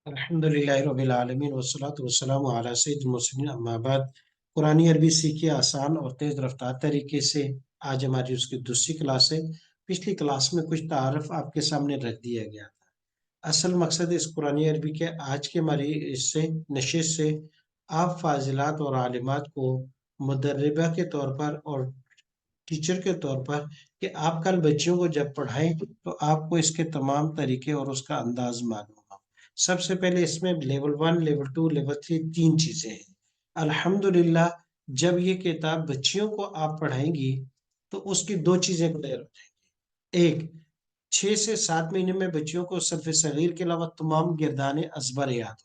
अल्हम्दुलिल्लाह रब्बिल आलमीन वस्सलातु वस्सलामु अला सय्यिदिल मुरसलीन अम्मा बाद। कुरानी अरबी सीखिए आसान और तेज रफ्तार तरीके से। आज हमारी उसकी दूसरी क्लास है। पिछली क्लास में कुछ तारफ आपके सामने रख दिया गया था। असल मकसद इस कुरानी अरबी के आज के हमारी इससे नशिश से आप फाजिलात और आलिमात को मुदर्रिबा के तौर पर और टीचर के तौर पर कि आप कल बच्चियों को जब पढ़ाएं तो आपको इसके तमाम तरीके और उसका अंदाज मालूम हो। सबसे पहले इसमें लेवल 1, लेवल 2, लेवल 3 तीन चीजें हैं। अल्हम्दुलिल्लाह जब ये किताब बच्चियों को आप पढ़ाएंगी तो उसकी दो चीजें क्लियर हो जाएंगी। एक, 6 से 7 महीने में बच्चियों को सफ़े सगीर के अलावा तमाम गिरदाने अजबर याद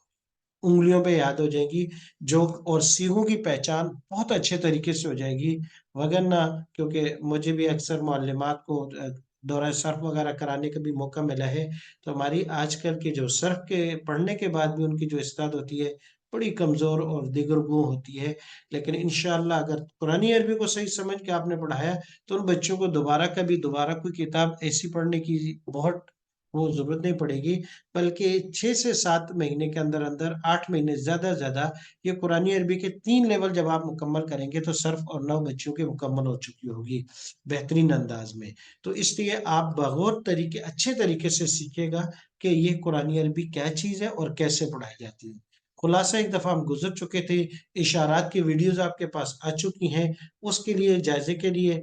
उंगलियों पे याद हो जाएंगी। जो और सीखों की पहचान बहुत अच्छे तरीके से हो जाएगी। वगरना क्योंकि मुझे भी अक्सर मालिमात को दौरा सर्फ वगैरह कराने का भी मौका मिला है, तो हमारी आजकल के जो सर्फ के पढ़ने के बाद भी उनकी जो इस्ताद होती है बड़ी कमज़ोर और दिगरगू होती है। लेकिन इंशाअल्लाह अगर कुरानी अरबी को सही समझ के आपने पढ़ाया तो उन बच्चों को दोबारा कभी दोबारा कोई किताब ऐसी पढ़ने की बहुत वो जरूरत नहीं पड़ेगी। बल्कि 6 से 7 महीने के अंदर अंदर 8 महीने ज्यादा से ज्यादा ये कुरानी अरबी के 3 लेवल जब आप मुकम्मल करेंगे तो सर्फ और नौ बच्चों की मुकम्मल हो चुकी होगी बेहतरीन अंदाज में। तो इसलिए आप बगौर तरीके अच्छे तरीके से सीखेगा कि ये कुरानी अरबी क्या चीज़ है और कैसे पढ़ाई जाती है। खुलासा एक दफ़ा हम गुजर चुके थे। इशारात की वीडियोस आपके पास आ चुकी हैं। उसके लिए जायजे के लिए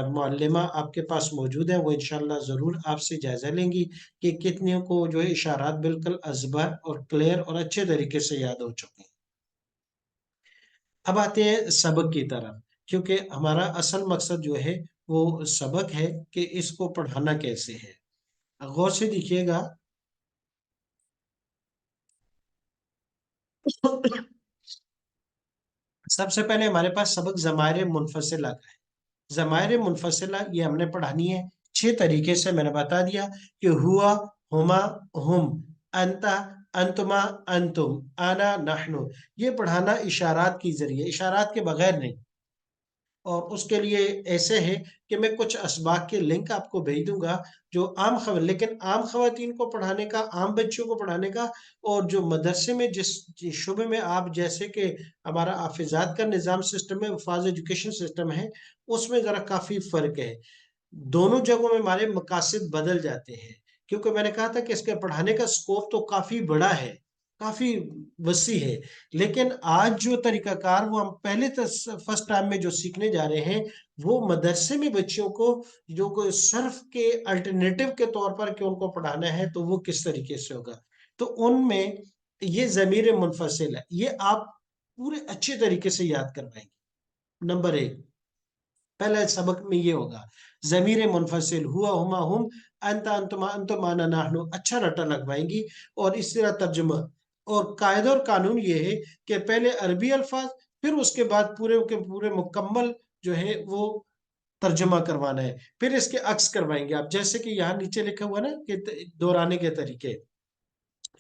मुअल्लिमा आपके पास मौजूद है, वो इंशाल्लाह ज़रूर आपसे जायजा लेंगी कि कितनियों को जो है इशारात बिल्कुल अजबर और क्लियर और अच्छे तरीके से याद हो चुके हैं। अब आते हैं सबक की तरफ, क्योंकि हमारा असल मकसद जो है वो सबक है कि इसको पढ़ाना कैसे है। गौर से देखिएगा। सबसे पहले हमारे पास सबक ज़मायरे मुनफसिला का है। ज़मायरे मुनफसिला ये हमने पढ़ानी है 6 तरीके से। मैंने बता दिया कि हुआ, हुमा, हुम, अंता, अंतुमा, अंतुम, आना, नहनु। ये पढ़ाना इशारात के जरिए, इशारात के बगैर नहीं। और उसके लिए ऐसे है कि मैं कुछ असबाक के लिंक आपको भेज दूंगा जो आम खबर, लेकिन आम खवातीन को पढ़ाने का, आम बच्चों को पढ़ाने का और जो मदरसे में जिस शुबे में आप, जैसे कि हमारा हाफिजात का निज़ाम सिस्टम है, फाज एजुकेशन सिस्टम है, उसमें ज़रा काफ़ी फ़र्क है। दोनों जगहों में हमारे मकासद बदल जाते हैं, क्योंकि मैंने कहा था कि इसके पढ़ाने का स्कोप तो काफी बड़ा है, काफी वसी है। लेकिन आज जो तरीकाकार वो हम पहले फर्स्ट टाइम में जो सीखने जा रहे हैं, वो मदरसे में बच्चियों को जो कोई सर्फ के अल्टरनेटिव के तौर पर कि उनको पढ़ाना है तो वो किस तरीके से होगा। तो उनमें ये जमीर मुनफसिल है, ये आप पूरे अच्छे तरीके से याद करवाएंगे। नंबर एक, पहले सबक में ये होगा जमीर मुनफसिल हुआ, हुमा, हुम, अंत, अंतुमा, अंतुम, आना, नाहनु, अच्छा रटा लगवाएंगी। और इस तरह तर्जुमा और कायदा और कानून ये है कि पहले अरबी अल्फाज, फिर उसके बाद पूरे के पूरे मुकम्मल जो है वो तर्जुमा करवाना है। फिर इसके अक्स करवाएंगे आप, जैसे कि यहाँ नीचे लिखा हुआ ना कि दोहराने के तरीके।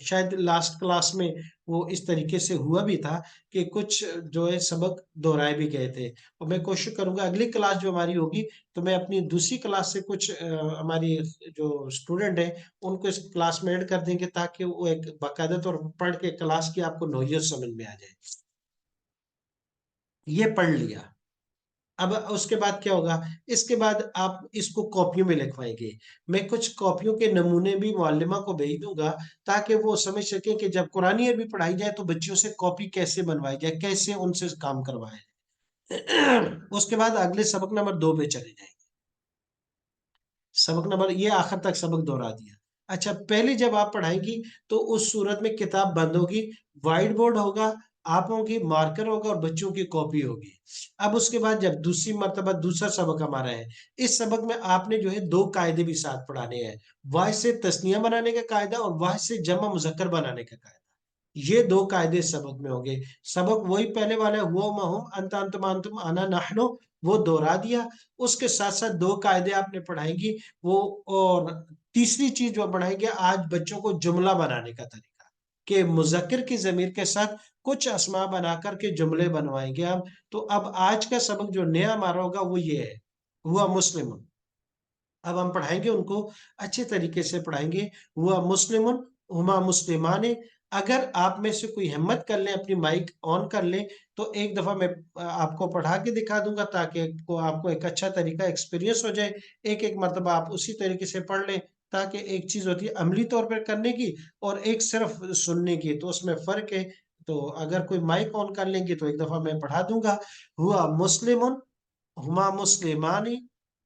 शायद लास्ट क्लास में वो इस तरीके से हुआ भी था कि कुछ जो है सबक दोहराए भी गए थे। और मैं कोशिश करूंगा अगली क्लास जो हमारी होगी तो मैं अपनी दूसरी क्लास से कुछ हमारी जो स्टूडेंट है उनको इस क्लास में ऐड कर देंगे, ताकि वो एक बाकायदा तौर पर पढ़ के क्लास की आपको नौयत समझ में आ जाए। ये पढ़ लिया। अब उसके बाद क्या होगा, इसके बाद आप इसको कॉपियों में लिखवाएंगे। मैं कुछ कॉपियों के नमूने भी मुअल्लिमा को भेज दूंगा, ताकि वो समझ सके कि जब कुरानी अरबी पढ़ाई जाए तो बच्चों से कॉपी कैसे बनवाई जाए, कैसे उनसे काम करवाए। उसके बाद अगले सबक नंबर 2 पे चले जाएंगे। सबक नंबर ये आखिर तक सबक दोहरा दिया। अच्छा, पहले जब आप पढ़ाएंगी तो उस सूरत में किताब बंद होगी, व्हाइट बोर्ड होगा, आप होंगी, मार्कर होगा और बच्चों की कॉपी होगी। अब उसके बाद जब दूसरी मर्तबा दूसरा सबक हमारा है, इस सबक में आपने जो है 2 कायदे भी साथ पढ़ाने हैं। वाह से तस्निया बनाने का कायदा और वाह से जमा मुजक्कर बनाने का कायदा। ये 2 कायदे सबक में होंगे। सबक वही पहले वाला हुआ महूम अंत अंतम अंतुम आना नाहनो, वो दोहरा दिया। उसके साथ साथ 2 कायदे आपने पढ़ाएंगी वो। और तीसरी चीज जो पढ़ाएंगे आज बच्चों को जुमला बनाने का तरीका, कि मुजक्कर की जमीर के साथ कुछ अस्मा बनाकर के जुमले बनवाएंगे हम। तो अब आज का सबक जो नया हमारा होगा वो ये है, हुआ मुस्लिम। अब हम पढ़ाएंगे उनको अच्छे तरीके से पढ़ाएंगे। हुआ मुस्लिमुन, हुमा मुस्लिमाने, اگر آپ میں سے کوئی ہمت کر لیں اپنی مائک آن کر لیں تو ایک دفعہ میں آپ کو پڑھا کے دکھا دوں گا تاکہ آپ کو ایک اچھا طریقہ ایکسپیرینس ہو جائے. ایک مرتبہ آپ اسی طریقے سے پڑھ لیں تاکہ ایک چیز ہوتی ہے عملی طور پر کرنے کی اور ایک صرف سننے کی، تو اس میں فرق ہے. تو اگر کوئی مائک آن کر لیں گے تو ایک دفعہ میں پڑھا دوں گا. ہوا مسلم، ہما مسلمانی،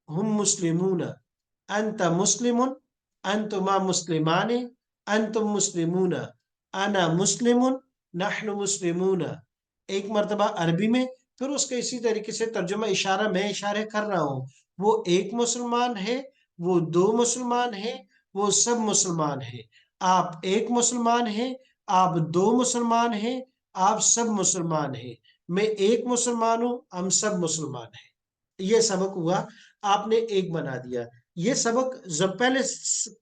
ہم مسلمون، انت مسلم، انتما مسلمان، انتم مسلمون، انا مسلم، نحن مسلمون. ایک مرتبہ عربی میں، پھر اس کے اسی طریقے سے ترجمہ اشارہ میں اشارے کر رہا ہوں. وہ ایک مسلمان ہے، وہ دو مسلمان ہیں، وہ سب مسلمان ہیں. آپ ایک مسلمان ہیں، آپ دو مسلمان ہیں، آپ سب مسلمان ہیں. میں ایک مسلمان ہوں، ہم سب مسلمان ہیں. یہ سبق ہوا، آپ نے ایک بنا دیا. یہ سبق جب پہلے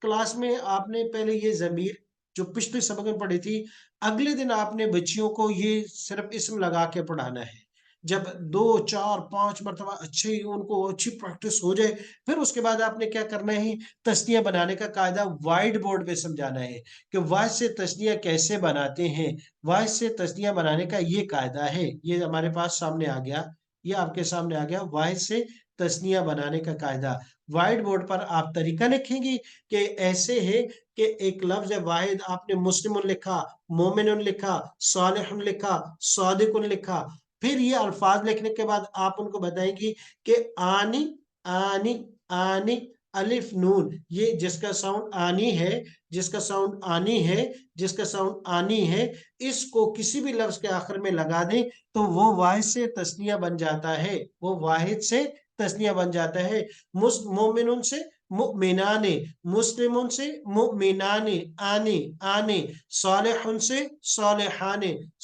کلاس میں آپ نے پہلے یہ ضمیر جو پچھلے سبق میں پڑھی تھی، اگلے دن آپ نے بچیوں کو یہ صرف اسم لگا کے پڑھانا ہے. جب 2 4 5 مرتبہ اچھی ان کو اچھی پریکٹس ہو جائے، پھر اس کے بعد آپ نے کیا کرنا ہے، تثنیہ بنانے کا قاعدہ وائٹ بورڈ پہ سمجھانا ہے کہ واحد سے تثنیہ کیسے بناتے ہیں. واحد سے تثنیہ بنانے کا یہ قاعدہ ہے، یہ ہمارے پاس سامنے آ گیا، یہ آپ کے سامنے آ گیا واحد سے تثنیہ بنانے کا قاعدہ. وائٹ بورڈ پر آپ طریقہ لکھیں گی کہ ایسے ہے کہ ایک لفظ واحد آپ نے مسلم لکھا، مومن لکھا، صالح لکھا، صادق لکھا. پھر یہ الفاظ لکھنے کے بعد آپ ان کو بتائیں گی کہ آنی، آنی، آنی، الف نون، یہ جس کا ساؤنڈ آنی ہے، جس کا ساؤنڈ آنی ہے، جس کا ساؤنڈ آنی ہے، اس کو کسی بھی لفظ کے آخر میں لگا دیں تو وہ واحد سے تثنیہ بن جاتا ہے. وہ واحد سے تثنیہ بن جاتا ہے. مومنون سے مؤمنان، مسلمون سے مؤمنان، آنے آنے، صالحون سے صالحان،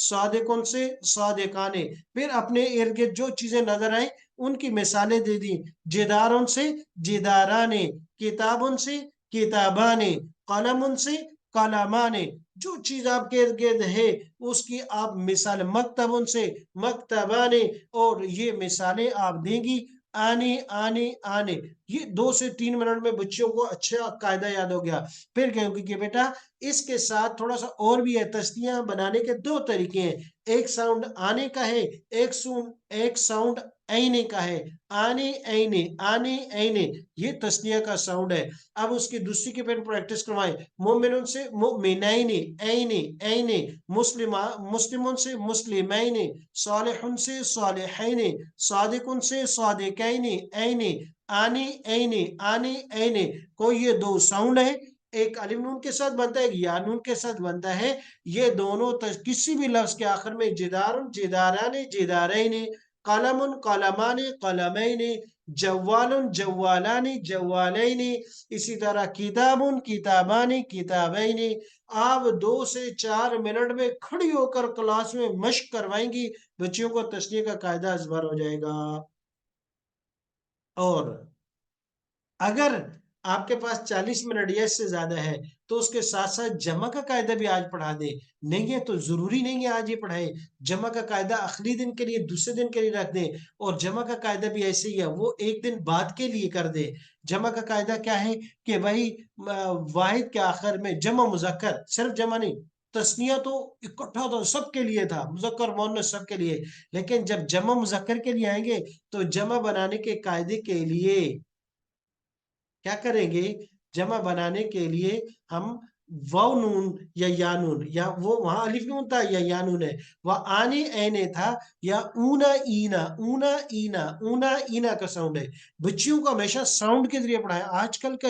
صادقون سے صادقان. پھر اپنے ارد گرد جو چیزیں نظر آئیں ان کی مثالیں دے دی. جداروں سے جداران، کتابوں سے کتابان، قلم سے قلمان. جو چیز آپ کے ارد گرد ہے اس کی آپ مثال، مکتبوں سے مکتبان، اور یہ مثالیں آپ دیں گی. آنے آنے آنے. یہ 2 سے 3 منٹ میں بچوں کو اچھا قاعدہ یاد ہو گیا. پھر کہوں گی کہ بیٹا اس کے ساتھ تھوڑا سا اور بھی ہے، تثنیہ بنانے کے 2 طریقے ہیں. ایک ساؤنڈ آنے کا ہے، ایک ساؤنڈ اینے کا ہے. آنے اینے، آنے اینے، یہ تثنیہ کا ساؤنڈ ہے. اب اس کی دوسری کی پھر پریکٹس کروائیں. مومنون سے مؤمنین، اینے اینے، مسلمون سے مسلمین، صالحون سے صالحین، صادقون سے صادقین، اینے آنے اینے، آنے اینے. کوئی یہ 2 ساؤنڈ ہے، ایک الف نون کے ساتھ بنتا ہے، یا نون کے ساتھ بنتا ہے. یہ دونوں کسی بھی لفظ کے آخر میں جدار جداران جدارین، قلم قلمان قلمین، جوال جوالان جوالین، اسی طرح کتاب کتابان کتابین. آپ 2 سے 4 منٹ میں کھڑی ہو کر کلاس میں مشق کروائیں گی، بچیوں کو تثنیہ کا قاعدہ ازبر ہو جائے گا. اور اگر آپ کے پاس 40 منٹ یا اس سے زیادہ ہے تو اس کے ساتھ ساتھ جمع کا قاعدہ بھی آج پڑھا دیں. نہیں ہے تو ضروری نہیں ہے آج یہ پڑھائیں. جمع کا قاعدہ آخری دن کے لیے، دوسرے دن کے لیے رکھ دیں. اور جمع کا قاعدہ بھی ایسے ہی ہے، وہ ایک دن بعد کے لیے کر دیں. جمع کا قاعدہ کیا ہے کہ بھائی واحد کے آخر میں جمع مذکر، صرف جمع نہیں، تثنیہ تو اکٹھا تھا، سب کے لیے تھا، مذکر مؤنث سب کے لیے. لیکن جب جمع مذکر کے لیے آئیں گے تو جمع بنانے کے قاعدے کے لیے کیا کریں گے؟ جمع بنانے کے لیے ہم واو نون یا نون، یا وہ وہاں الف نون تھا یا نون ہے، وہ آنے اینے تھا، یا اونا اینا، اونا اینا، اونا اینا کا ساؤنڈ ہے. بچیوں کو ہمیشہ ساؤنڈ کے ذریعے پڑھائیں. آج کل کا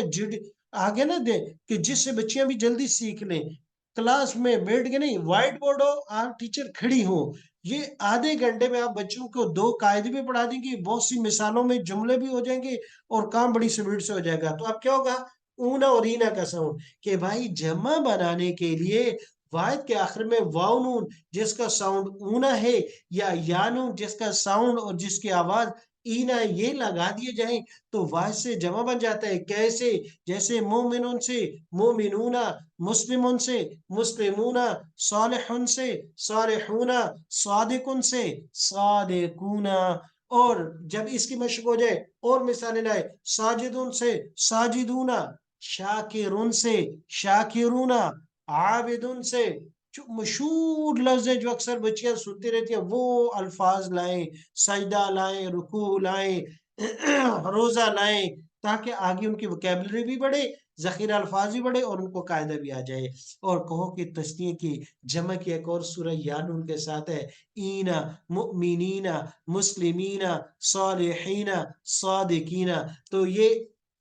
آگے نہ دے کہ جس سے بچیاں بھی جلدی سیکھ لیں. کلاس میں بیٹھ کے نہیں، وائٹ بورڈ ہو، آپ ٹیچر کھڑی ہو، یہ آدھے گھنٹے میں آپ بچوں کو 2 قاعدے بھی پڑھا دیں گے، بہت سی مثالوں میں جملے بھی ہو جائیں گے، اور کام بڑی سپیڈ سے ہو جائے گا. تو اب کیا ہوگا؟ اونا اور اینا کا ساؤنڈ، کہ بھائی جمع بنانے کے لیے واحد کے آخر میں واو نون جس کا ساؤنڈ اونا ہے، یا نون جس کا ساؤنڈ اور جس کی آواز اینا، یہ لگا دیے جائیں تو واحد سے جمع بن جاتا ہے. کیسے؟ جیسے مومنون سے مومنون، مسلمون سے مسلمون، صالحون سے صالحون، صادقون سے صادقون. اور جب اس کی مشق ہو جائے اور مثالیں لائے. ساجدون سے ساجدون، شاکرون سے شاکرون، عابدون سے جو مشہور لفظ ہیں جو اکثر بچیاں سنتی رہتی ہیں وہ الفاظ لائیں، سجدہ لائیں، رکوع لائیں، روزہ لائیں، تاکہ آگے ان کی وکیبلری بھی بڑھے، ذخیرہ الفاظ بھی بڑھے اور ان کو قاعدہ بھی آ جائے۔ اور کہو کہ تثنیہ کی جمع کی ایک اور سورہ یان ان کے ساتھ ہے، اینا، مؤمنین، مسلمین، صالحین، صادقین۔ تو یہ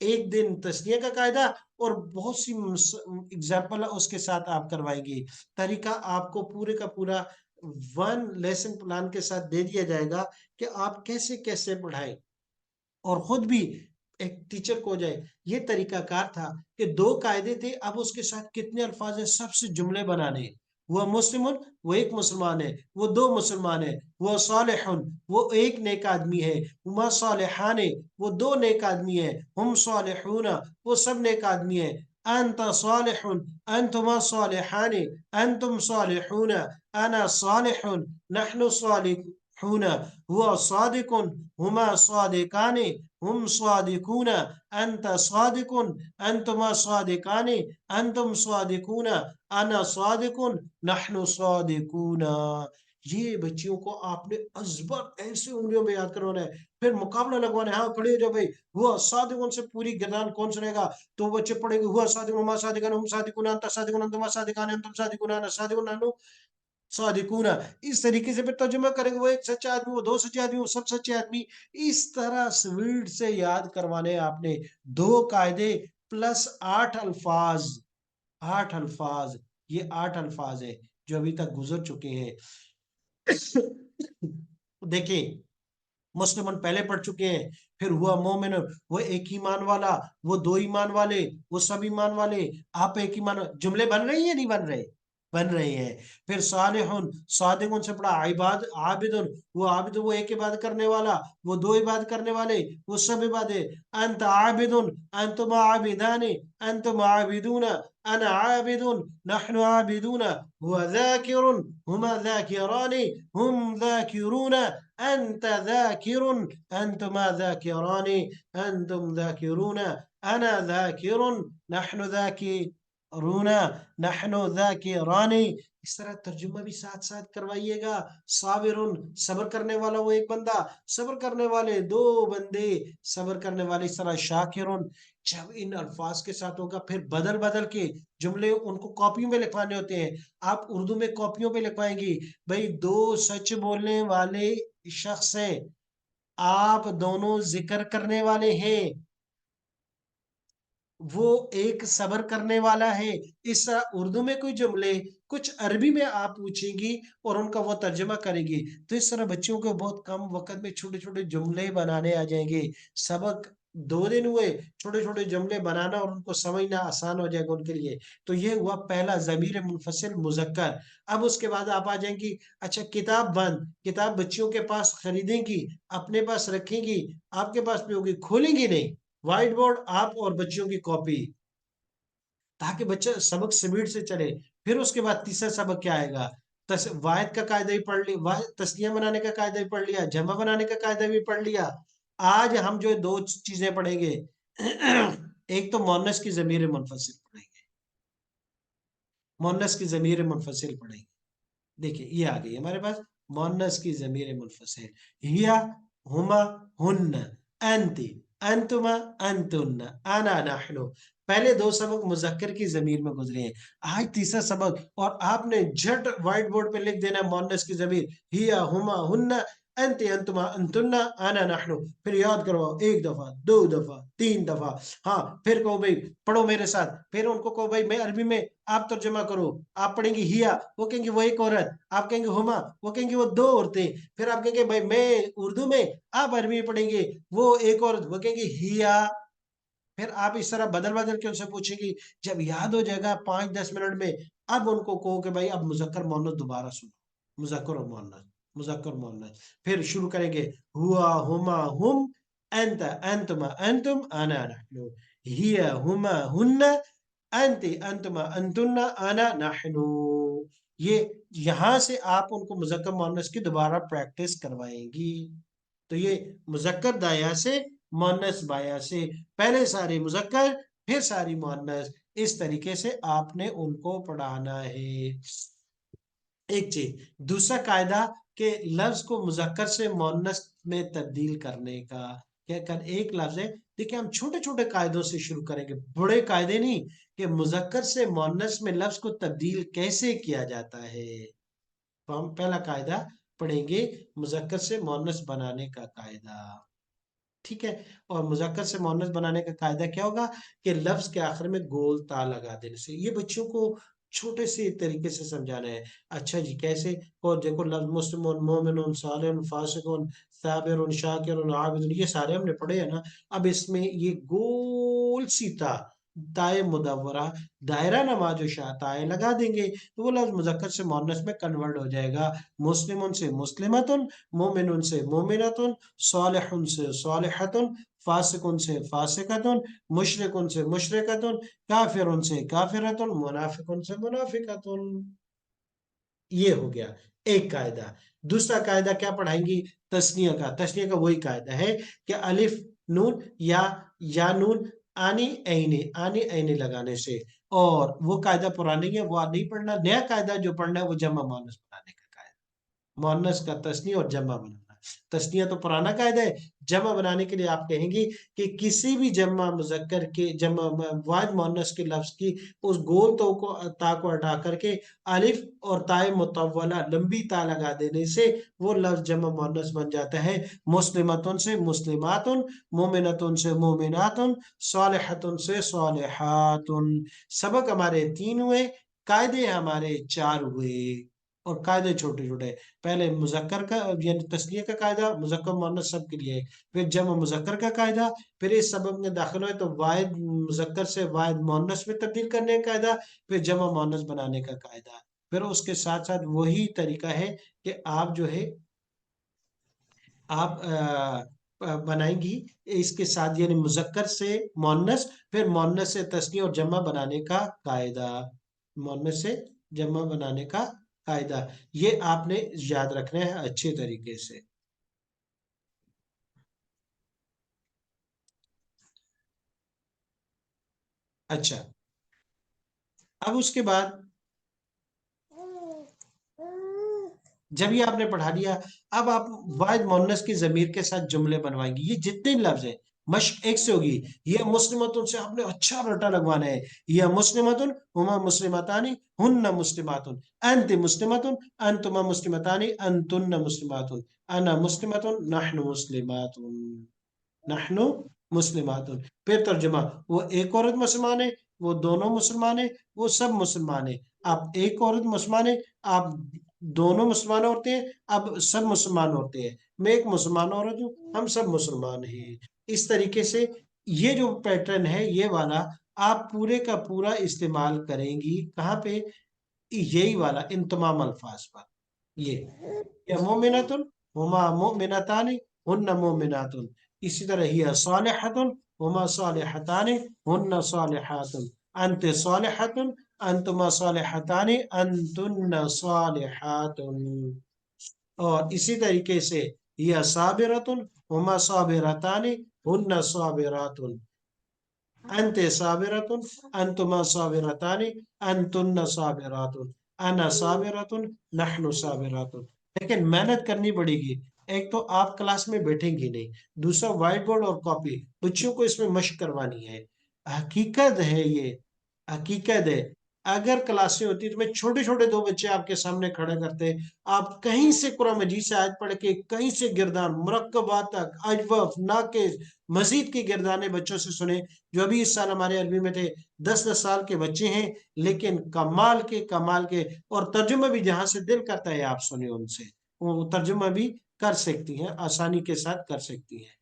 ایک دن تثنیہ کا قاعدہ اور بہت سی اگزامپل اس کے ساتھ آپ کروائیں گی۔ طریقہ آپ کو پورے کا پورا ون لیسن پلان کے ساتھ دے دیا جائے گا کہ آپ کیسے کیسے پڑھائیں اور خود بھی ایک ٹیچر کو ہو جائے۔ یہ طریقہ کار تھا کہ دو قاعدے تھے، اب اس کے ساتھ کتنے الفاظ ہیں، سب سے جملے بنانے۔ وہ مسلم، وہ ایک مسلمان ہے، وہ دو مسلمان ہے، وہ صالح، وہ ایک نیک آدمی ہے، ہما صالحان، وہ دو نیک آدمی ہے، ہم صالحون، وہ سب نیک آدمی ہے، انت صالح، انتما صالحان، انتم صالحون، انا صالح، نحن صالحون، هو صادق، ہما صادقان، ہم صادقون، انت صادق، انتما صادقان، انتم صادقون، انا صادق، نحن صادقون۔ یہ بچیوں کو آپ نے ازبر ایسے انگلیوں میں یاد کروانا ہے، پھر مقابلہ لگوانا ہے۔ ہاں کھڑے ہو جاؤ بھائی، ہوا صادقون سے پوری گردان کون سنے گا؟ تو بچے پڑھیں گے، ہوا صادق، ہما صادقان، ہم صادقون، انت صادقون، انتما صادقان، انتم صادقون، انا صادقون، نحن صادقون۔ اس طریقے سے پھر ترجمہ کریں گے، وہ ایک سچا آدمی، وہ دو سچے آدمی، وہ سب سچے آدمی۔ اس طرح سویٹ سے یاد کروانے آپ نے دو قاعدے پلس 8 الفاظ۔ 8 الفاظ، یہ 8 الفاظ ہیں جو ابھی تک گزر چکے ہیں۔ دیکھیں، مسلمان پہلے پڑھ چکے ہیں، پھر ہوا مومن، وہ ایک ایمان والا، وہ دو ایمان والے، وہ سب ایمان والے، آپ ایک ایمان۔ جملے بن رہی ہیں نہیں بن رہے؟ بن رہے ہیں۔ پھر صالح، صادق سے پڑھا، عباد، عابد، وہ عابد، وہ ایک عبادت کرنے والا، وہ دو عبادت کرنے والے، وہ سب عبادت۔ انت عابد، انتم عابدان، انتم عابدون، انا عابد، نحن عابدون، هو ذاکر، هما ذاکران، هم ذاکرون، انت ذاکر، انتما ذاکران، انتم ذاکرون، انا ذاکر، نحن ذاکرون، نحن ذاکران۔ اس طرح ترجمہ بھی ساتھ ساتھ کروائیے گا۔ صابر، صبر کرنے والا وہ ایک بندہ، صبر کرنے والے دو بندے، صبر کرنے والے۔ اس طرح شاکر، جب ان الفاظ کے ساتھ ہوگا پھر بدل بدل کے جملے ان کو کاپیوں میں لکھوانے ہوتے ہیں۔ آپ اردو میں کاپیوں پہ لکھوائیں گی، بھائی دو سچ بولنے والے شخص ہیں، آپ دونوں ذکر کرنے والے ہیں، وہ ایک صبر کرنے والا ہے۔ اس طرح اردو میں کوئی جملے کچھ عربی میں آپ پوچھیں گی اور ان کا وہ ترجمہ کریں گی، تو اس طرح بچوں کو بہت کم وقت میں چھوٹے چھوٹے جملے بنانے آ جائیں گے۔ سبق 2 دن ہوئے، چھوٹے چھوٹے جملے بنانا اور ان کو سمجھنا آسان ہو جائے گا ان کے لیے۔ تو یہ ہوا پہلا ضمیر منفصل مذکر۔ اب اس کے بعد آپ آ جائیں گی، اچھا کتاب بند، کتاب بچیوں کے پاس خریدیں گی، اپنے پاس رکھیں گی، آپ کے پاس بھی ہوگی، کھولیں گی نہیں، وائٹ بورڈ آپ اور بچوں کی کاپی، تاکہ بچہ سبق سپیڈ سے چلے۔ پھر اس کے بعد تیسرا سبق کیا آئے گا؟ واحد کا قاعدہ ہی پڑھ لیا، تسنیہ بنانے کا قاعدہ بھی پڑھ لیا، جمع بنانے کا قاعدہ بھی پڑھ لیا۔ آج ہم جو دو چیزیں پڑھیں گے، ایک تو مؤنث کی ضمیر منفصل پڑھیں گے، مؤنث کی ضمیر منفصل پڑھیں گے۔ دیکھیں یہ آ گئی ہمارے پاس مؤنث کی ضمیر منفصل، ہیا، ہما، ہن، انتی، انتما، انتن، انا، نحن۔ پہلے 2 سبق مذکر کی ضمیر میں گزرے ہیں، آج تیسرا سبق، اور آپ نے جھٹ وائٹ بورڈ پہ لکھ دینا مؤنث کی ضمیر، ہیا، ہما، ہن، انتی، انتما، انتن، انا، نحن۔ پھر یاد کرو، 1 دفعہ، 2 دفعہ، 3 دفعہ، ہاں پھر کہو بھائی پڑھو میرے ساتھ، پھر ان کو کہو بھائی میں عربی میں، آپ ترجمہ کرو۔ آپ پڑھیں گے ہیا، وہ کہیں گے وہ ایک عورت، آپ کہیں گے ہما، وہ کہیں گے وہ دو عورتیں، پھر آپ کہیں گے بھائی میں اردو میں، آپ عربی میں پڑھیں گے وہ ایک عورت، وہ کہیں گے ہیا۔ پھر آپ اس طرح بدل بدل کے ان سے پوچھیں گی، جب یاد ہو جائے گا 5-10 منٹ میں، اب ان کو کہو کہ بھائی اب مذکر مؤنث دوبارہ سنو، مذکر اور مؤنث، مذکر مؤنث، پھر شروع کریں گے، ہوا، ہما، ہم، انت، انتما، انتم، انا، نحن، ہیا، ہما، ہن، انت، انتما، انتن، انا، نحن۔ یہ یہاں سے آپ ان کو مذکر مؤنث کی دوبارہ پریکٹس کروائیں گی۔ تو یہ مذکر دایا سے، مؤنث بایا سے، پہلے سارے مذکر پھر ساری مؤنث، اس طریقے سے آپ نے ان کو پڑھانا ہے۔ एक चीज, दूसरा कायदा कि लफ्ज को मुजक्कर से मुअन्नस में तब्दील करने का। क्या कर, एक लफ्ज है, देखिए हम छोटे छोटे कायदों से शुरू करेंगे, बड़े कायदे नहीं, कि मुजक्कर से मुअन्नस में लफ्ज को तब्दील कैसे किया जाता है। तो हम पहला कायदा पढ़ेंगे, मुजक्कर से मुअन्नस बनाने का कायदा। ठीक है। और मुजक्कर से मुअन्नस बनाने का कायदा क्या होगा, कि लफ्ज के आखिर में गोल ता लगा देने से। ये बच्चों को छोटे से तरीके से समझाना है। अच्छा जी, कैसे? और देखो, लफ्ज मुस्लिम, मोमिन, सालिम, फासिकुन, साबिरुन, शाकिरुन, आबिदुन, ये सारे हमने पढ़े हैं ना। अब इसमें ये गोल सी ता, ताए मुदव्वरा, दायरा नमा जो ताए लगा देंगे, तो वो लफ्ज मुजक्कर से मुअन्नस में कन्वर्ट हो जाएगा। मुस्लिमुन से मुस्लिमतुन, मोमिनुन से मोमिनतुन, सालिहुन से सालिहतुन, फासिकुन से फासिकतुन, मुशरिकुन से मुशरिकतुन, काफिरुन से काफिरतुन, मुनाफिकुन से मुनाफिकतुन। ये हो गया एक कायदा। दूसरा कायदा क्या पढ़ाएंगी? तस्निया का। तस्निया का वही कायदा है कि अलिफ नून या नून, आनी ऐने लगाने से। और वो कायदा पुरानी है, वो नहीं पढ़ना। नया कायदा जो पढ़ना है वो जमा मुअन्नस बनाने का कायदा, मुअन्नस का तस्निया और जमा बनाना। तस्निया तो पुराना कायदा है। जमा बनाने के लिए आप कहेंगे कि किसी भी जमा मुजक्कर के, जमा वाहिद मुअन्नस के लफ्ज की उस गोल तो को, ता को हटा करके अलिफ और ताए मुतव्वला, लंबी ता लगा देने से वो लफ्ज जमा मुअन्नस बन जाता है। मुस्लिमतुन से मुस्लिमातुन, मोमिनतुन से मोमिनातुन, सालिहतुन से सालिहातुन। सबक हमारे 3 हुए, कायदे हमारे 4 हुए। और कायदे छोटे छोटे, पहले मुजक्कर का यानी तस्नीय का कायदा, मुजक्कर मुअन्नस सब के लिए है। फिर जमा मुजक्कर का कायदा, फिर इस सबक में दाखिल हुए तो वाहिद मुजक्कर से वाहिद मुअन्नस में तब्दील करने का कायदा, फिर जमा मुअन्नस बनाने का कायदा। फिर उसके साथ साथ वही तरीका है कि आप जो है, आप बनाएंगी इसके साथ, यानी मुजक्कर से मुअन्नस, फिर मुअन्नस से तस्नीय और जमा बनाने का कायदा। मुअन्नस से जमा बनाने का कायदा, ये आपने याद रखना है अच्छे तरीके से। अच्छा, अब उसके बाद जब ये आपने पढ़ा लिया, अब आप वाहिद मुअन्नस की जमीर के साथ जुमले बनवाएंगे। ये जितने लफ्ज हैं, मशक एक से होगी। ये मुस्लिमतुन से आपने अच्छा रटा लगवाना है। ये मुस्लिमतुन, हुमा मुस्लिमतानी, हुन्ना मुस्लिमातुन, अंति मुस्लिमतुन, अंतुमा मुस्लिमतानी, अंतुन्ना मुस्लिमातुन, अना मुस्लिमतुन, नहनु मुस्लिमातुन, नहनु मुस्लिमातुन। फिर तर्जुमा, वो एक औरत मुसलमान है, वो दोनों मुसलमान है, वो सब मुसलमान है। आप एक औरत मुसलमान है, आप दोनों मुसलमान औरतें हैं, अब सब मुसलमान होते हैं। मैं एक मुसलमान औरत हूँ, हम सब मुसलमान हैं। इस तरीके से ये जो पैटर्न है ये वाला, आप पूरे का पूरा इस्तेमाल करेंगी कहाँ पे? यही वाला, इन तमाम अल्फाज पर। ये या मोमिनतुन, हुमा मोमिनतानि, हुन्ना मोमिनातुन। इसी तरह हिया सालिहतुन, हुमा सालिहतानि, हुन्ना सालिहातुन, अंत सालिहतुन, अंतुमा सालिहतानि, अंतुन्ना सालिहातुन। और इसी तरीके से हिया साबिरतुन, हुमा साबिरतानि, हुन्ना साबिरातुन, अंत साबिरतुन, अंतुमा साबिरतानि, अंतुन्ना साबिरातुन, अना साबिरतुन, नहनु साबिरातुन। लेकिन मेहनत करनी पड़ेगी। एक तो आप क्लास में बैठेंगी नहीं, दूसरा व्हाइट बोर्ड और कॉपी, बच्चों को इसमें मशक करवानी है। हकीकत है ये, हकीकत है। अगर क्लासें होती तो मैं छोटे छोटे 2 बच्चे आपके सामने खड़े करते, आप कहीं से कुरान मजीद से आयत पढ़ के, कहीं से गिरदान मुरक्कबात तक, अजवफ, नाकिस, मजीद की गिरदाने बच्चों से सुने, जो अभी इस साल हमारे अरबी में थे। 10-10 साल के बच्चे हैं, लेकिन कमाल के, और तर्जुमा भी जहां से दिल करता है आप सुने उनसे, वो तर्जुमा भी कर सकती हैं, आसानी के साथ कर सकती हैं।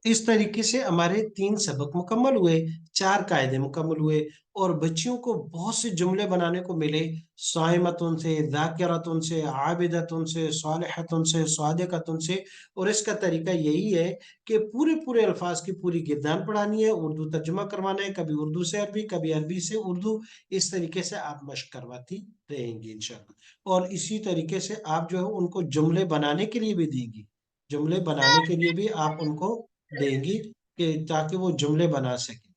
इस तरीके से हमारे 3 सबक मुकम्मल हुए, 4 कायदे मुकम्मल हुए। और बच्चियों को बहुत से जुमले बनाने को मिले, साइमतुन से, जाकिरतुन से, आबिदतुन से, सालिहतुन से, सादिकतुन से। और इसका तरीका यही है कि पूरे पूरे अल्फाज की पूरी गिरदान पढ़ानी है, उर्दू तर्जुमा करवाना है, कभी उर्दू से अरबी, कभी अरबी से उर्दू। इस तरीके से आप मशक करवाती रहेंगी इंशाल्लाह। और इसी तरीके से आप जो है उनको जुमले बनाने के लिए भी देंगी, जुमले बनाने के लिए भी आप उनको देंगी, कि ताकि वो जुमले बना सके।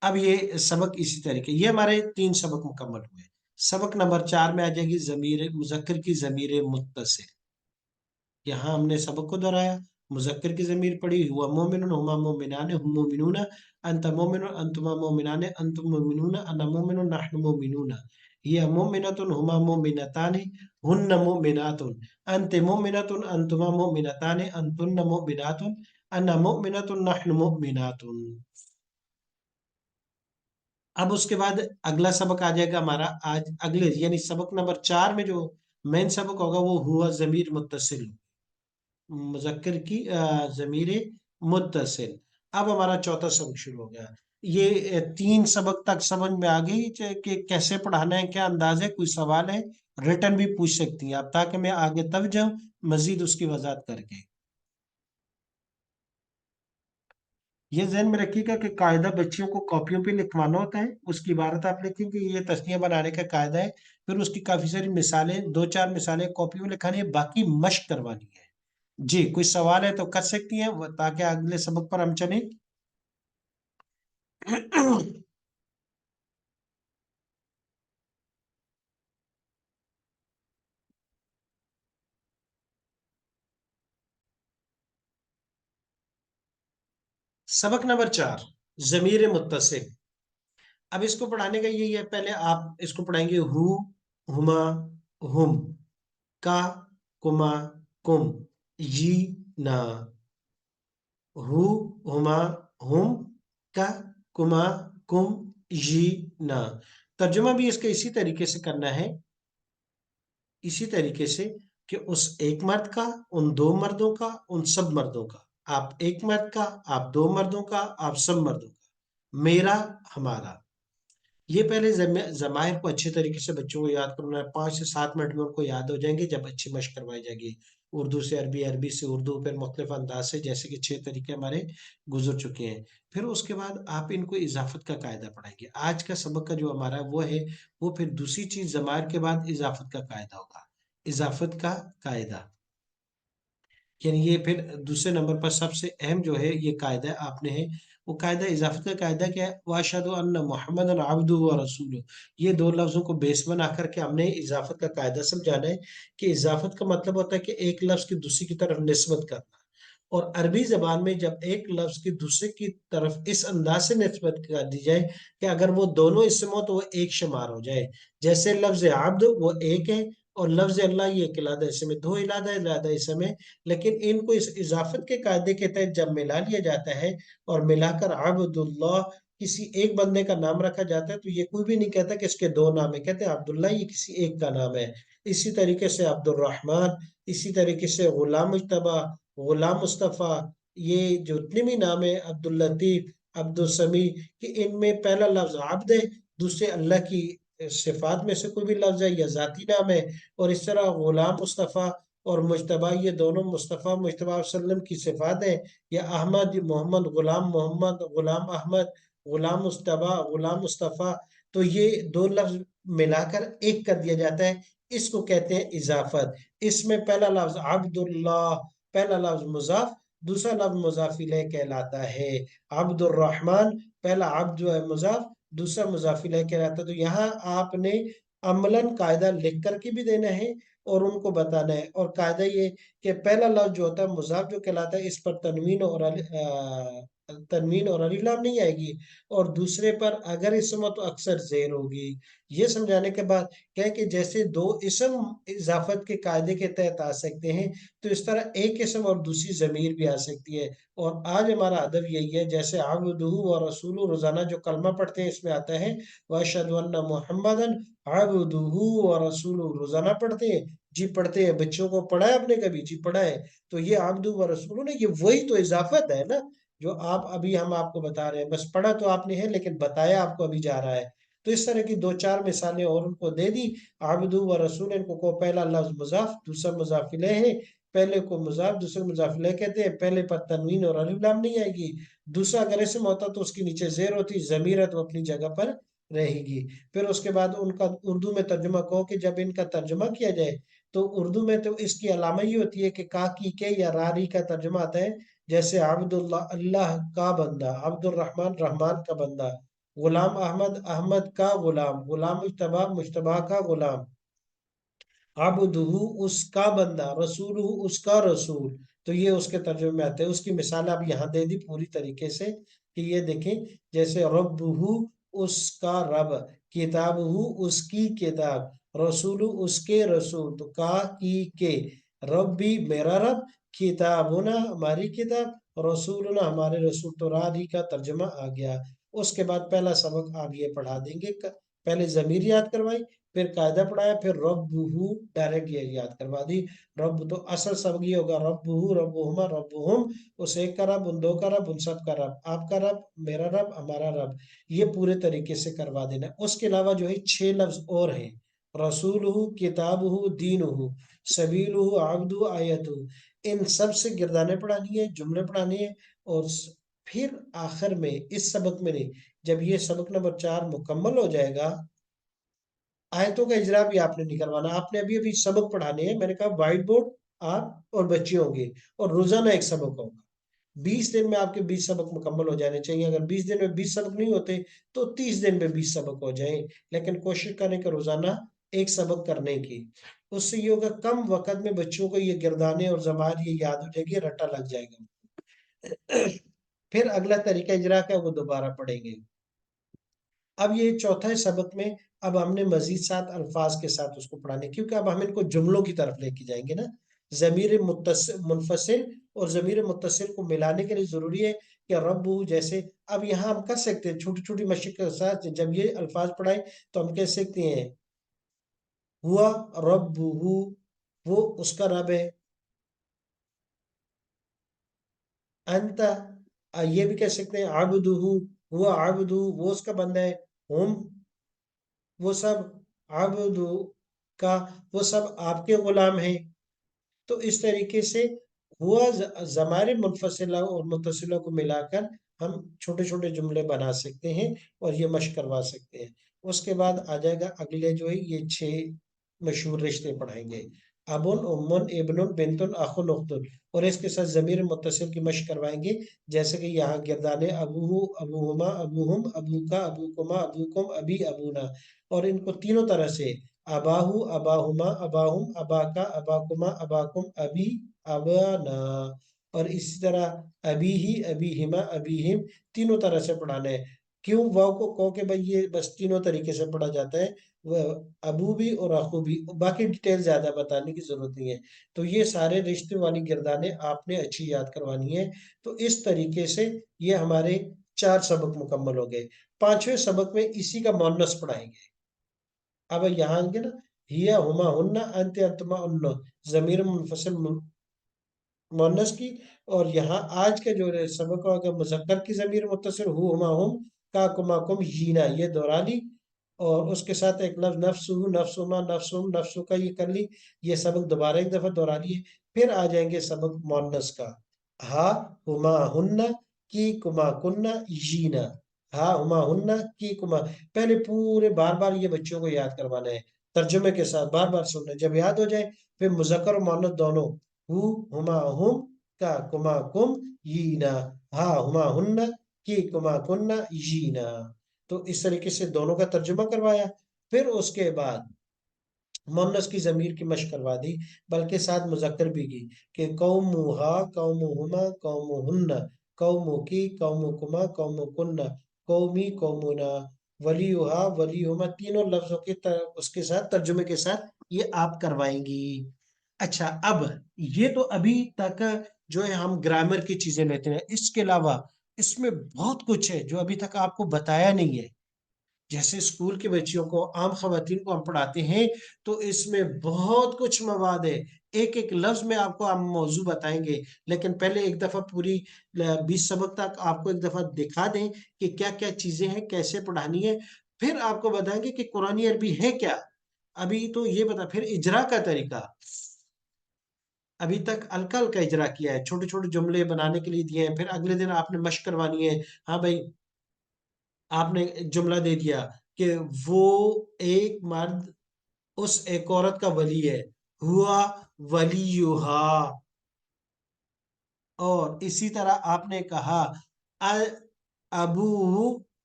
अब ये सबक इसी तरीके, ये हमारे 3 सबक मुकम्मल हुए। सबक नंबर 4 में आ जाएगी जमीर मुजक्कर की जमीर मुत्तसिल। यहाँ हमने सबक को दोहराया, मुजक्कर की जमीर पढ़ी, हुआ मोमिनुन हुमा मोमिनान हुम मोमिनून, अंत मोमिनुन अंतुमा मोमिनान अंतुम मोमिनून, अना मोमिनुन नहनु मोमिनून, हिया मोमिनतुन हुमा मोमिनतान हुन्न मोमिनातुन, अंत मोमिनतुन अंतुमा मोमिनतान अंतुन्न मोमिनातुन, अना मोमिनतुन नहनु मोमिनातुन। अब उसके बाद अगला सबक आ जाएगा हमारा आज अगले यानी सबक नंबर 4 में जो मेन सबक होगा वो हुआ जमीर मुत्तसिल, मुजक्कर की जमीर मुत्तसिल। अब हमारा चौथा सबक शुरू हो गया। ये 3 सबक तक समझ में आ गई कि कैसे पढ़ाना है, क्या अंदाज है, कोई सवाल है, रिटर्न भी पूछ सकती हैं आप, ताकि मैं आगे तब जाऊं मजीद उसकी वजाहत करके। ये ध्यान में रखिएगा कि कायदा बच्चियों को कॉपियों पे लिखवाना होता है, उसकी इबारत आप लिखेंगे, ये तस्नीया बनाने का कायदा है। फिर उसकी काफी सारी मिसालें, 2-4 मिसालें कॉपी में लिखानी है, बाकी मश्क करवानी है। जी कोई सवाल है तो कर सकती हैं, ताकि अगले सबक पर हम चलें। सबक नंबर 4 जमीर मुत्तसिल। अब इसको पढ़ाने का यही है, पहले आप इसको पढ़ाएंगे हु, हुमा, हुम, का, कुमा, कुम, जी, ना, हु, हुमा, हुम, का, कुमा, कुम, जी, ना। तर्जुमा भी इसका इसी तरीके से करना है, इसी तरीके से कि उस एक मर्द का, उन 2 मर्दों का, उन सब मर्दों का, आप एक मर्द का, आप 2 मर्दों का, आप सब मर्दों का, मेरा, हमारा। ये पहले जमाहिर को अच्छे तरीके से बच्चों को याद करना है, 5 से 7 मिनट में उनको याद हो जाएंगे जब अच्छी मशक करवाई जाएगी। उर्दू से अरबी, अरबी से उर्दू, फिर मुख्तलिफ अंदाज से, जैसे कि 6 तरीके हमारे गुजर चुके हैं। फिर उसके बाद आप इनको इजाफत का कायदा पढ़ाएंगे। आज का सबक का जो हमारा वो है, वो फिर दूसरी चीज जमाहिर के बाद इजाफत का कायदा होगा। इजाफत का कायदा यानी ये फिर दूसरे नंबर पर सबसे अहम जो है ये कायदा आपने है, वो कायदा इजाफत का कायदा क्या है, वाशहदु अन्न मुहम्मदन अब्दुहु व रसूलुहु। ये 2 लफ्जों को बेस बना करके हमने इजाफत का कायदा समझाना है कि इजाफत का मतलब होता है कि एक लफ्ज की दूसरी की तरफ निस्बत करना। और अरबी जबान में जब एक लफ्ज की दूसरे की तरफ इस अंदाज से निस्बत कर दी जाए कि अगर वो दोनों इसम हो तो वो एक शुमार हो जाए। जैसे लफ्ज आब्द वो एक है, और लफ्ज अल्लाह ये एक इलादा इसम है, 2 इलादा इलादा इसम है। लेकिन इनको इस इजाफत के कायदे के तहत जब मिला लिया जाता है और मिलाकर अब्दुल्लाह किसी एक बंदे का नाम रखा जाता है, तो ये कोई भी नहीं कहता कि इसके 2 नाम है, कहते हैं अब्दुल्ला ये किसी एक का नाम है। इसी तरीके से अब्दुल रहमान, इसी तरीके से गुलाम मुज्तबा, गुलाम मुस्तफा, ये जो जितने भी नाम है, अब्दुल लतीफ, अब्दुल समी, कि इनमें पहला लफ्ज आब्द है, दूसरे अल्लाह की सिफात में से कोई भी लफ्ज है या जाती नाम है। और इस तरह गुलाम मुस्तफा और मुजतबा, ये दोनों मुस्तफ़ा मुजतबा वसल्लम की सिफात है। या अहमद मोहम्मद गुलाम अहमद, गुलाम मुस्तबा, गुलाम मुस्तफ़ा, तो ये 2 लफ्ज मिलाकर एक कर दिया जाता है। इसको कहते हैं इजाफत। इसमें पहला लफ्ज अब्दुल्लाह, पहला लफ्ज मुजाफ, दूसरा लफ्ज मुजाफ इलैह कहलाता है। अब्दुर रहमान, पहला अब्द जो है मुजाफ, दूसरा मुजाफ इलैह कहलाता है। तो यहाँ आपने अमलन कायदा लिख करके भी देना है और उनको बताना है। और कायदा ये कि पहला लफ्ज जो होता है मुजाफ जो कहलाता है, इस पर तनवीन और अली लाम नहीं आएगी, और दूसरे पर अगर इसम हो तो अक्सर जेर होगी। ये समझाने के बाद क्या है कि जैसे 2 इसम इजाफत के कायदे के तहत आ सकते हैं, तो इस तरह एक इसम और दूसरी जमीर भी आ सकती है। और आज हमारा अदब यही है, जैसे अब्दुहु व रसूलु रोजाना जो कलमा पढ़ते हैं इसमें आता है वअशहदु अन्ना मुहम्मदन अब्दुहु व रसूलु, रोजाना पढ़ते हैं। जी पढ़ते हैं, बच्चों को पढ़ा है आपने कभी? जी पढ़ा है। तो ये अब्दु व रसूलु ने, ये वही तो इजाफत है ना, जो आप अभी हम आपको बता रहे हैं। बस पढ़ा तो आपने है, लेकिन बताया आपको अभी जा रहा है। तो इस तरह की 2-4 मिसालें और उनको दे दी। आबदू व रसूल, इनको को पहला लफ्ज मुजाफ, दूसरा मुजाफ इलैह है। पहले को मुजाफ, दूसरे मुजाफ इलैह कहते हैं। पहले पर तनवीन और अलिफ लाम नहीं आएगी। दूसरा अगर इसम होता तो उसके नीचे जेर होती, जमीर है तो अपनी जगह पर रहेगी। फिर उसके बाद उनका उर्दू में तर्जुमा कहो कि जब इनका तर्जुमा किया जाए, तो उर्दू में तो इसकी अलामा ये होती है कि का की के या रारी का तर्जुमा आता है। जैसे अब्दुल्ला अल्लाह का बंदा, अब्दुल रहमान रहमान का बंदा, غلام احمد، احمد کا غلام، غلام مجتبیٰ، مجتبیٰ کا غلام، عبدہ اس کا بندہ، رسول اس کا رسول۔ تو یہ اس کے ترجمے میں آتے ہیں۔ اس کی مثال اب یہاں دے دی پوری طریقے سے کہ یہ دیکھیں، جیسے ربہ اس کا رب، کتابہ اس کی کتاب، رسول اس کے رسول، تو کا کی کے، ربی میرا رب، کتابنا ہماری کتاب، رسولنا ہمارے رسول، تو رادی کا ترجمہ آ گیا۔ اس کے بعد پہلا سبق آپ یہ پڑھا دیں گے، پہلے ضمیر یاد کروائی، پھر قاعدہ پڑھایا، پھر ربہ ڈائریکٹ یہ یاد کروا دی۔ رب تو اصل سبق یہ ہوگا، ربہ ربہما ربہم، اس ایک کا رب، ان دو کا رب، ان سب کا رب، آپ کا رب، میرا رب، ہمارا رب، یہ پورے طریقے سے کروا دینا۔ اس کے علاوہ جو ہے 6 لفظ اور ہیں، رسولہ، کتابہ، دینہ، سبیلہ، عبدہ، آیتہ، ان سب سے گردانیں پڑھانی ہے، جملے پڑھانے ہیں، اور پھر آخر میں اس سبق میں نہیں، جب یہ سبق نمبر 4 مکمل ہو جائے گا، آیتوں کا اجرا بھی آپ نے نکلوانا۔ آپ نے ابھی ابھی سبق پڑھانے ہیں، میں نے کہا وائٹ بورڈ آپ اور بچے ہوں گے، اور روزانہ ایک سبق ہوگا۔ 20 دن میں آپ کے 20 سبق مکمل ہو جانے چاہیے۔ اگر 20 دن میں 20 سبق نہیں ہوتے تو 30 دن میں 20 سبق ہو جائیں، لیکن کوشش کریں کہ روزانہ ایک سبق کرنے کی۔ اس سے یہ ہوگا کم وقت میں بچوں کو یہ گردانے اور زبان یہ یاد ہو جائے گی، رٹا لگ جائے گا۔ پھر اگلا طریقہ اجرا کا وہ دوبارہ پڑھیں گے۔ اب یہ چوتھے سبق میں اب ہم نے مزید 7 الفاظ کے ساتھ اس کو پڑھانے، کیونکہ اب ہم ان کو جملوں کی طرف لے کے جائیں گے نا۔ ضمیر منفصل اور ضمیر متصل کو ملانے کے لیے ضروری ہے کہ رب، جیسے اب یہاں ہم کر سکتے ہیں چھوٹی چھوٹی مشق کے ساتھ، جب یہ الفاظ پڑھائیں تو ہم کہہ سکتے ہیں ہوا رب، وہ اس کا رب ہے، انت یہ بھی کہہ سکتے ہیں عبدہ، ہوا عبدہ، وہ اس کا بندہ ہے، ہم وہ سب، عبد کا وہ سب آپ کے غلام ہیں۔ تو اس طریقے سے ہوا ضمائر منفصلہ اور متصلہ کو ملا کر ہم چھوٹے چھوٹے جملے بنا سکتے ہیں اور یہ مشق کروا سکتے ہیں۔ اس کے بعد آ جائے گا اگلے جو ہے یہ 6 مشہور رشتے پڑھائیں گے، ابن، امن، ابن، بنتن، اخن، اختن، اور اس کے ساتھ ضمیر متصل کی مشق کروائیں گے، جیسے کہ یہاں گردانے ابوہ، ابوہما، ابوہم، ابوکا، ابوکما، ابوکم، ابی، ابونا، اور ان کو تینوں طرح سے اباہو، اباہما، اباہم، اباکا، اباکما، اباکم، ابی، ابانا، اور اسی طرح ابی ہی، ابیہما، ابیہم، تینوں طرح سے پڑھانا ہے۔ کیوں واو کو کہو کہ بھائی یہ بس تینوں طریقے سے پڑھا جاتا ہے، وہ ابو بھی اور اخو بھی، باقی ڈیٹیل زیادہ بتانے کی ضرورت نہیں ہے۔ تو یہ سارے رشتے والی گردانیں آپ نے اچھی یاد کروانی ہے۔ تو اس طریقے سے یہ ہمارے 4 سبق مکمل ہو گئے۔ 5ویں سبق میں اسی کا مونس پڑھائیں گے۔ اب یہاں آئیں گے نا، ہیا، ہما، ہننا، انت، انتما، انہ، ضمیر منفصل مونس کی، اور یہاں آج کا جو سبق ہوگا مذکر کی ضمیر متصل، ہو، ہما، ہم، کا، کما، کم، جینا، یہ دہرا لی، اور اس کے ساتھ ایک لفظ نفس، نفسما، نفسم، نفسو کا یہ کر لی، یہ سبق دوبارہ ایک دفعہ دہرا لیے۔ پھر آ جائیں گے سبق مونس کا، ہا، ہما، ہننا، کی، کما، کننا، جینا، ہا، ہما، ہننا، کی، کما، پہلے پورے بار بار یہ بچوں کو یاد کروانا ہے، ترجمے کے ساتھ بار بار سننا ہے۔ جب یاد ہو جائے پھر مذکر و مؤنث دونوں، ہو، ہما، ہم، کا، کما، کم، جینا، ہا، ہما، ہننا، کی، کما، کننا، جینا۔ تو اس طریقے سے دونوں کا ترجمہ کروایا۔ پھر اس کے بعد مؤنث کی ضمیر کی مشق کروا دی، بلکہ ساتھ مذکر بھی کی، کہ قومہا، قومہما، قومہن، قوم کی، قوم کما، قوم کن، قومی، قومنا، ولیہا، ولیہما، تینوں لفظوں کے اس کے ساتھ ترجمے کے ساتھ یہ آپ کروائیں گی۔ اچھا، اب یہ تو ابھی تک جو ہے ہم گرامر کی چیزیں لیتے ہیں، اس کے علاوہ اس میں بہت کچھ ہے جو ابھی تک آپ کو بتایا نہیں ہے۔ جیسے اسکول کے بچیوں کو، عام خواتین کو ہم پڑھاتے ہیں، تو اس میں بہت کچھ مواد ہے، ایک ایک لفظ میں آپ کو ہم موضوع بتائیں گے، لیکن پہلے ایک دفعہ پوری 20 سبق تک آپ کو ایک دفعہ دکھا دیں کہ کیا کیا چیزیں ہیں، کیسے پڑھانی ہے، پھر آپ کو بتائیں گے کہ قرآن عربی ہے کیا۔ ابھی تو یہ بتا، پھر اجرا کا طریقہ، ابھی تک ہلکا ہلکا اجرا کیا ہے، چھوٹے چھوٹے جملے بنانے کے لیے دیے ہیں، پھر اگلے دن آپ نے مشق کروانی ہے۔ ہاں بھائی، آپ نے جملہ دے دیا کہ وہ ایک مرد اس ایک عورت کا ولی ہے، ہوا ولیہا، اور اسی طرح آپ نے کہا ابو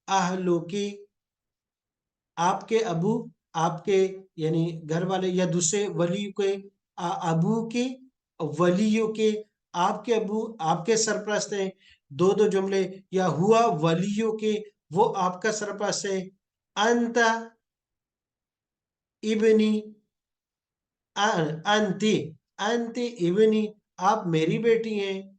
अहलु की, आपके अबू, आपके यानी घर वाले, या दूसरे वली के, अबू के, वलियों के, आपके अबू आपके सरपरस्त हैं, दो दो जुमले, या हुआ वलियों के, वो आपका सरपरस्त है, अंता इबनी, अंती, अंती इबनी, आप मेरी बेटी हैं।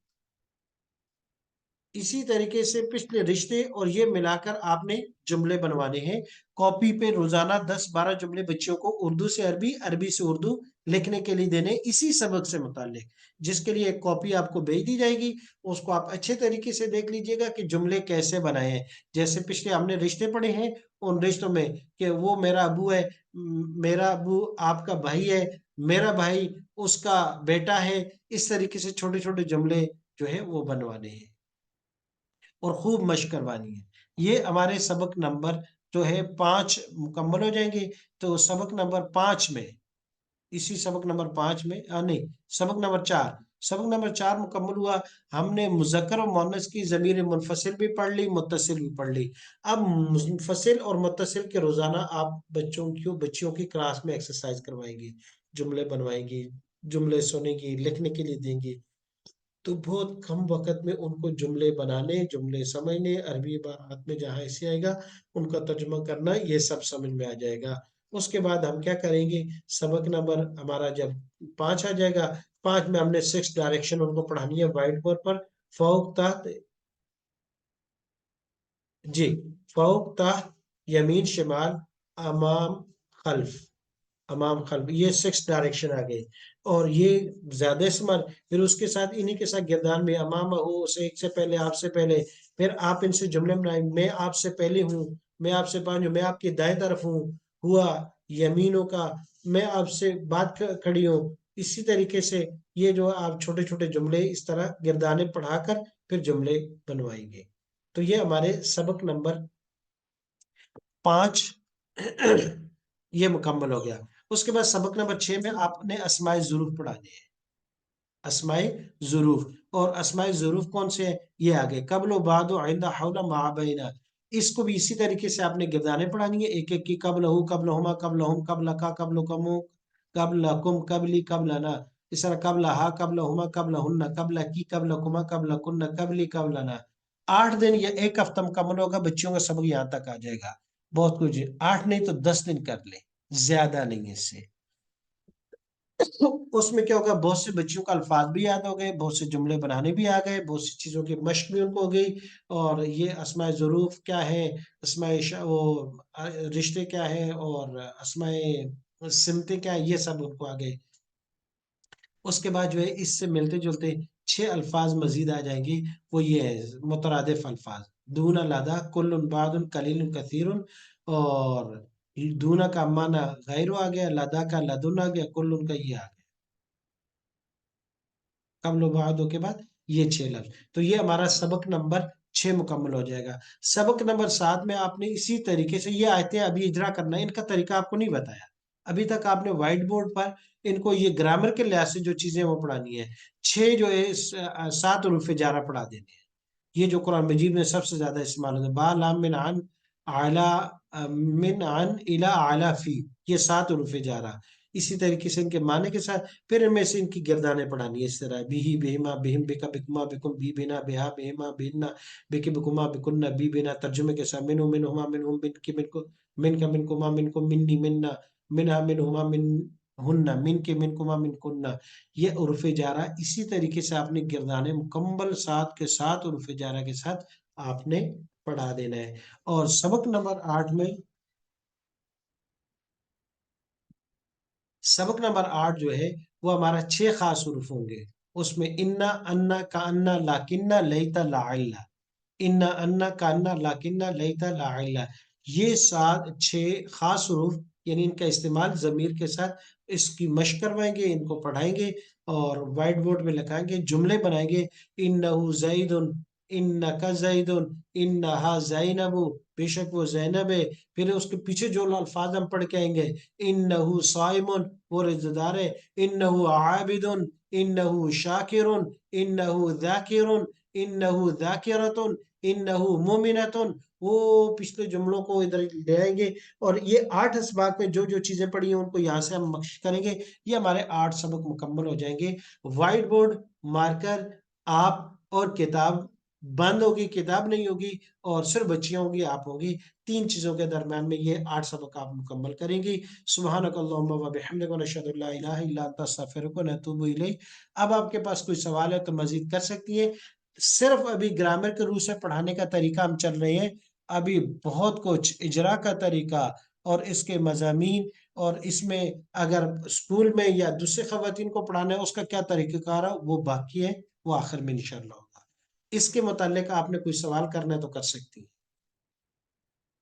इसी तरीके से पिछले रिश्ते और ये मिलाकर आपने जुमले बनवाने हैं। कॉपी पे रोजाना 10-12 जुमले बच्चों को उर्दू से अरबी, अरबी से उर्दू लिखने के लिए देने, इसी सबक से मुताल्लिक, जिसके लिए एक कॉपी आपको भेज दी जाएगी। उसको आप अच्छे तरीके से देख लीजिएगा कि जुमले कैसे बनाए हैं। जैसे पिछले हमने रिश्ते पढ़े हैं, उन रिश्तों में कि वो मेरा अबू है, मेरा अबू आपका भाई है, मेरा भाई उसका बेटा है, इस तरीके से छोटे छोटे जुमले जो है वो बनवाने हैं और खूब मशक करवानी है। ये हमारे सबक नंबर जो है 5 मुकम्मल हो जाएंगे। तो सबक नंबर 5 में, इसी सबक नंबर 5 में, नहीं, सबक नंबर 4 मुकम्मल हुआ। हमने मुज़क्कर और मुअन्नस की ज़मीर मुनफसिल भी पढ़ ली, मुत्तसिल भी पढ़ ली। अब मुनफसिल और मुत्तसिल के रोजाना आप बच्चियों की क्लास में एक्सरसाइज करवाएंगे, जुमले बनवाएंगी, जुमले सुनेंगी, लिखने के लिए देंगे। तो बहुत कम वक्त में उनको जुमले बनाने, जुमले समझने, अरबी इबारात में जहाँ ऐसे आएगा उनका तर्जुमा करना, ये सब समझ में आ जाएगा। उसके बाद हम क्या करेंगे, सबक नंबर हमारा जब 5 आ जाएगा, 5 में हमने 6 डायरेक्शन उनको पढ़ानी है व्हाइट बोर्ड पर। फौक तहत, जी, फौक तहत, यमीन शिमाल, अमाम खल्फ, अमाम खल्फ, ये 6 डायरेक्शन आ गए। और ये ज्यादा इस्तेमाल, फिर उसके साथ इन्हीं के साथ गिरदान में अमाम हो से, एक से पहले, आपसे पहले, फिर आप इनसे जुमले बनाए, मैं आपसे पहले हूँ, मैं आपसे पांच हूँ, मैं आपकी दाएं तरफ हूँ, हुआ यमीनों का, मैं आपसे बात खड़ी हूँ। इसी तरीके से ये जो आप छोटे छोटे जुमले इस तरह गिरदाने पढ़ाकर फिर जुमले बनवाएंगे। तो ये हमारे सबक नंबर 5 ये मुकम्मल हो गया। उसके बाद सबक नंबर 6 में आपने अस्माए ज़ुरूफ पढ़ाने हैं, अस्माए ज़ुरूफ। और अस्माए ज़ुरूफ कौन से हैं, ये आगे, कब्ल बाद आइंदा हौला माबैना, इसको भी इसी तरीके से आपने गिरदाने पढ़ानी है, एक एक की, कब्ल हु, कब्ल हुमा, कब्ल हुम, कब्ल का, कब्ल कमु, कब्ल कुम, कब्ली, कब्ल ना, इस तरह कब्ल हा, कब्ल हुमा, कब्ल हुन्ना, कब्ल की, कब्ल कुमा, कब्ल कुन्ना, कब्ली, कब्ल ना। 8 दिन या एक हफ्ता मुकम्मल होगा, बच्चों का सबक यहाँ तक आ जाएगा। बहुत कुछ, 8 नहीं तो 10 दिन कर ले, ज्यादा नहीं है इससे। तो उसमें क्या होगा, बहुत से बच्चों का अल्फाज भी याद हो गए, बहुत से जुमले बनाने भी आ गए, बहुत सी चीजों की मश्क भी उनको हो गई। और ये अस्माए ज़ुरूफ क्या है, वो रिश्ते क्या है, और अस्माए सिमते क्या है, ये सब उनको आ गए। उसके बाद जो है इससे मिलते जुलते 6 अल्फाज मजीद आ जाएंगे। वो ये है मुतरादिफ अल्फाज, दूना लदा, कुल्लुन, बादुन, कलीलुन, कसीरुन। और दूना का माना गैर आ गया, लदा का लदुन आ गया, कुल्लुन का ये आ गया, कबल वादों के बाद ये 6 लफ्ज। तो ये हमारा सबक नंबर 6 मुकम्मल हो जाएगा। सबक नंबर 7 में आपने इसी तरीके से ये आयतें अभी इजरा करना है, इनका तरीका आपको नहीं बताया। अभी तक आपने व्हाइट बोर्ड पर इनको ये ग्रामर के लिहाज से जो चीजें वो पढ़ानी है, 6 जो है 7 हरूफ जारा पढ़ा देने हैं। ये जो कुरान मजीद में सबसे ज्यादा इस्तेमाल होता है, बा लाम मिन अन, आला, मिन अन इला आला फी, ये 7 हरूफ जारा। इसी तरीके से इनके माने के साथ फिर इनमें से इनकी गिरदाने पढ़ानी है, इस तरह बिही, बिहिमा, बिहिम, बिका, बिकुमा, बिकुम, बी बिना, बिहा, बिहिमा, बिन्ना, बिकी, बिकुमा, बिकुन्ना, बी बिना, तर्जुमे के साथ मिनु, मिनहुमा, मिनहुम, बिन की, मिनको, मिन का, मिनकुमा, मिनको, मिन्नी, मिन्ना, मिनहा, मिनहुमा, मिन हुन्ना, मिन के, मिनकुमा, मिनकुन्ना। ये उर्फ जारा, इसी तरीके से आपने गिरदाने मुकम्मल 7 उर्फ जारा के साथ आपने पढ़ा देना है। और सबक नंबर 8 में, सबक नंबर 8 जो है वो हमारा 6 खास उर्फ होंगे। उसमें इन्ना, अन्ना, का, अन्ना, लाकिन्ना, लईता, लाइला, इन्ना, अन्ना, कान्ना, लाकिन्ना, लईता, लाइला, ये 6 खास हरूफ, यानी इनका इस्तेमाल जमीर के साथ, इसकी मशक करवाएंगे, इनको पढ़ाएंगे और व्हाइट बोर्ड में लिखाएंगे, जुमले बनाएंगे। इन्नहु जैदुन, इन्नका जैदुन, इन्नहा जैनबु, बेशक वो जैनब है। फिर उसके पीछे जो अल्फाज हम पढ़ के आएंगे, इन्नहु साइमुन, वो रोजेदार है, इन्नहु आबिदुन, इन्नहु शाकिरुन, इन्नहु जाकिरुन, इन्नहु जाकिरतुन, इन्नहु मुमिनतुन, वो पिछले जुमलों को इधर ले आएंगे और ये 8 असबाक में जो जो चीजें पड़ी हैं उनको यहाँ से हम मख्श करेंगे। ये हमारे 8 सबक मुकम्मल हो जाएंगे। व्हाइट बोर्ड, मार्कर, आप और किताब, बंद होगी, किताब नहीं होगी, और सिर्फ बच्चियां होंगी, आप होंगी। 3 चीजों के दरम्यान में ये 8 सबक आप मुकम्मल करेंगी। सुब्हानक अल्लाहुम्मा व बिहम्दिक व नशहदु अल्ला इलाहा इल्ला अंता अस्तगफिरुका व नतूबु इलैक। अब आपके पास कोई सवाल है तो मजीद कर सकती है। सिर्फ अभी ग्रामर के रूल से पढ़ाने का तरीका हम चल रहे हैं। अभी बहुत कुछ इजरा का तरीका और इसके मजामीन, और इसमें अगर स्कूल में या दूसरे खवातीन को पढ़ाना है उसका क्या तरीक़ाकार है वो बाकी है, वो आखिर में इंशाअल्लाह होगा। इसके मुतालिक आपने कोई सवाल करना है तो कर सकती है।